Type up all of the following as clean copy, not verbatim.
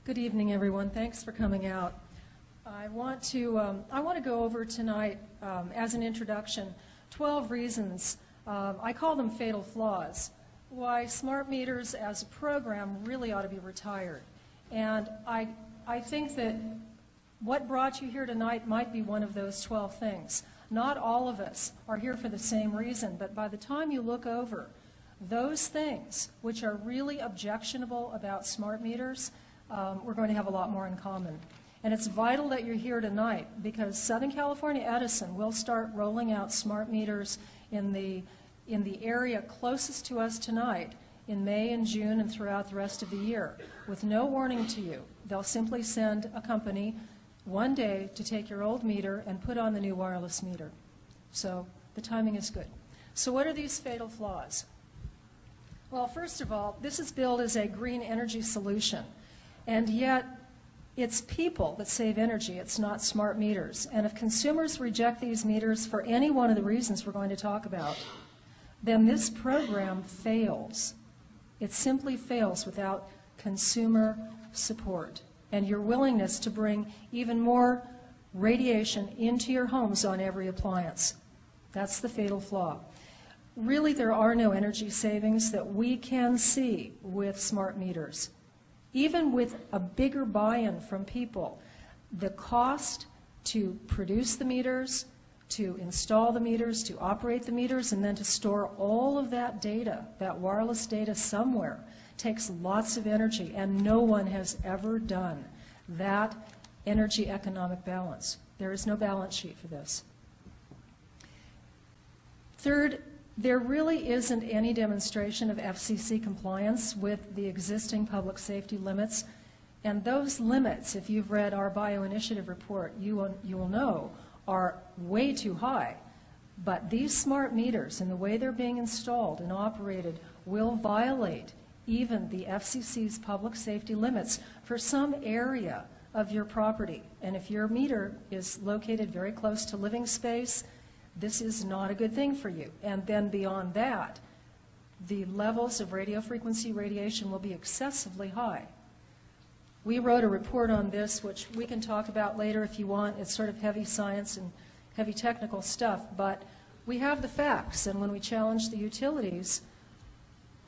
Good evening, everyone. Thanks for coming out. I want to go over tonight, as an introduction, 12 reasons, I call them fatal flaws, why smart meters as a program really ought to be retired. And I think that what brought you here tonight might be one of those 12 things. Not all of us are here for the same reason, but by the time you look over those things which are really objectionable about smart meters, we're going to have a lot more in common. And it's vital that you're here tonight because Southern California Edison will start rolling out smart meters in the area closest to us tonight in May and June and throughout the rest of the year with no warning to you. They'll simply send a company one day to take your old meter and put on the new wireless meter. So the timing is good. So what are these fatal flaws? Well, first of all, this is billed as a green energy solution, and yet it's people that save energy. It's not smart meters. And if consumers reject these meters for any one of the reasons we're going to talk about, then this program fails. It simply fails without consumer support and your willingness to bring even more radiation into your homes on every appliance. That's the fatal flaw. Really, there are no energy savings that we can see with smart meters. Even with a bigger buy-in from people, the cost to produce the meters, to install the meters, to operate the meters, and then to store all of that data, that wireless data somewhere, takes lots of energy, and no one has ever done that energy economic balance. There is no balance sheet for this. Third, there really isn't any demonstration of FCC compliance with the existing public safety limits, and those limits, if you've read our bioinitiative report, you will know are way too high. But these smart meters and the way they're being installed and operated will violate even the FCC's public safety limits for some area of your property. And if your meter is located very close to living space, this is not a good thing for you. And then beyond that, the levels of radio frequency radiation will be excessively high. We wrote a report on this, which we can talk about later if you want. It's sort of heavy science and heavy technical stuff, but we have the facts, and when we challenge the utilities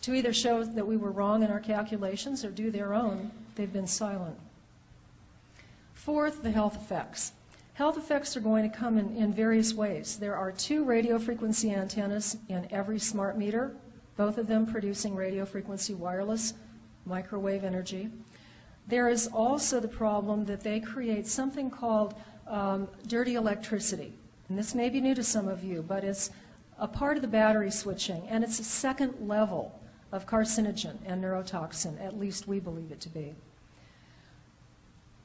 to either show that we were wrong in our calculations or do their own, they've been silent. Fourth, the health effects. Health effects are going to come in various ways. There are 2 radio frequency antennas in every smart meter, both of them producing radio frequency wireless microwave energy. There is also the problem that they create something called dirty electricity. And this may be new to some of you, but it's a part of the battery switching, and it's a second level of carcinogen and neurotoxin, at least we believe it to be.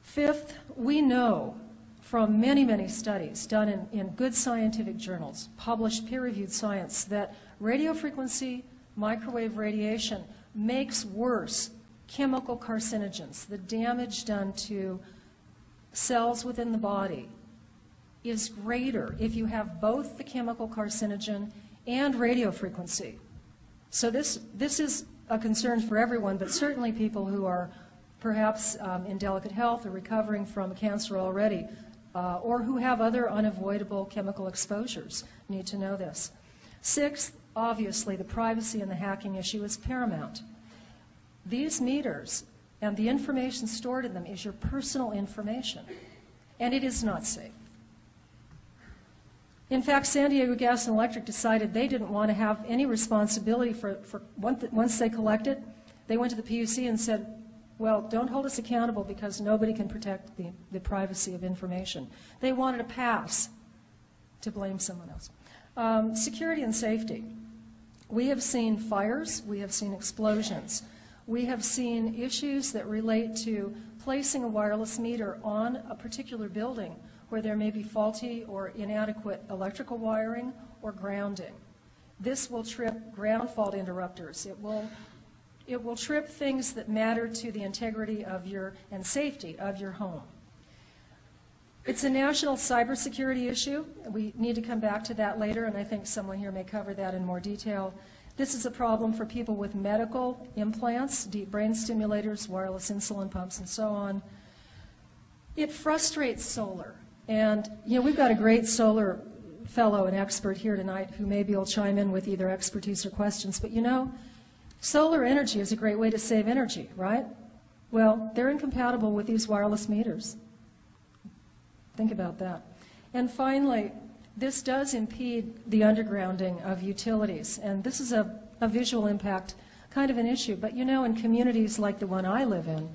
Fifth, we know from many, many studies done in good scientific journals, published peer-reviewed science, that radio frequency microwave radiation makes worse chemical carcinogens. The damage done to cells within the body is greater if you have both the chemical carcinogen and radio frequency. So this is a concern for everyone, but certainly people who are perhaps in delicate health or recovering from cancer already, or who have other unavoidable chemical exposures need to know this. Sixth, obviously, the privacy and the hacking issue is paramount. These meters and the information stored in them is your personal information, and it is not safe. In fact, San Diego Gas and Electric decided they didn't want to have any responsibility for once they collected. They went to the PUC and said, well, don't hold us accountable because nobody can protect the privacy of information. They wanted a pass to blame someone else. Security and safety. We have seen fires. We have seen explosions. We have seen issues that relate to placing a wireless meter on a particular building where there may be faulty or inadequate electrical wiring or grounding. This will trip ground fault interrupters. It will trip things that matter to the integrity of and safety of your home. It's a national cybersecurity issue. We need to come back to that later, and I think someone here may cover that in more detail. This is a problem for people with medical implants, deep brain stimulators, wireless insulin pumps, and so on. It frustrates solar. And, you know, we've got a great solar fellow and expert here tonight who maybe will chime in with either expertise or questions. But, you know, solar energy is a great way to save energy, right? Well, they're incompatible with these wireless meters. Think about that. And finally, this does impede the undergrounding of utilities. And this is a visual impact kind of an issue. But, you know, in communities like the one I live in,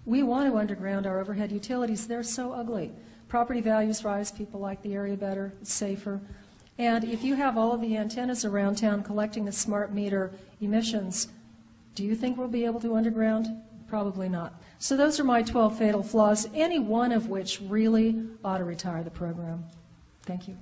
we want to underground our overhead utilities. They're so ugly. Property values rise, people like the area better, it's safer. And if you have all of the antennas around town collecting the smart meter emissions, do you think we'll be able to underground? Probably not. So those are my 12 fatal flaws, any one of which really ought to retire the program. Thank you.